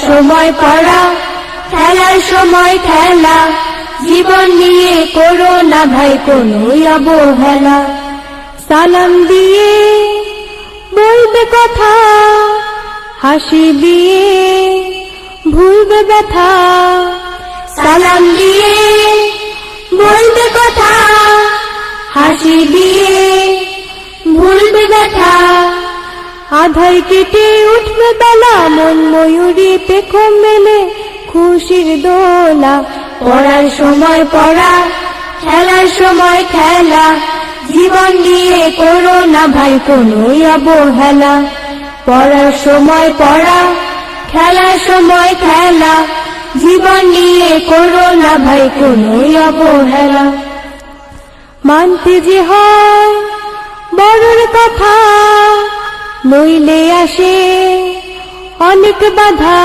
সময় পড়া, খেলার সময় খেলা, জীবন নিয়ে করো না ভাই কোনো অবহেলা। সালাম দিয়ে বলবে কথা, হাসি দিয়ে ভুলবে ব্যথা। সালাম দিয়ে বলবে কথা, হাসি দিয়ে ভুলবে ব্যথা। আধার কেটে উঠবে বেলা, মন ময়ূরী পেখম মেলে খুশির দোলা। পড়ার সময় পড়া, খেলার সময় খেলা, জীবন নিয়ে করো না ভাই কোনো অবহেলা। পড়ার সময় পড়া, খেলার সময় খেলা, জীবন নিয়ে করো না ভাই কোনো অবহেলা। মানতে যে হয় বড়র কথা, নইলে আসে অনেক বাধা।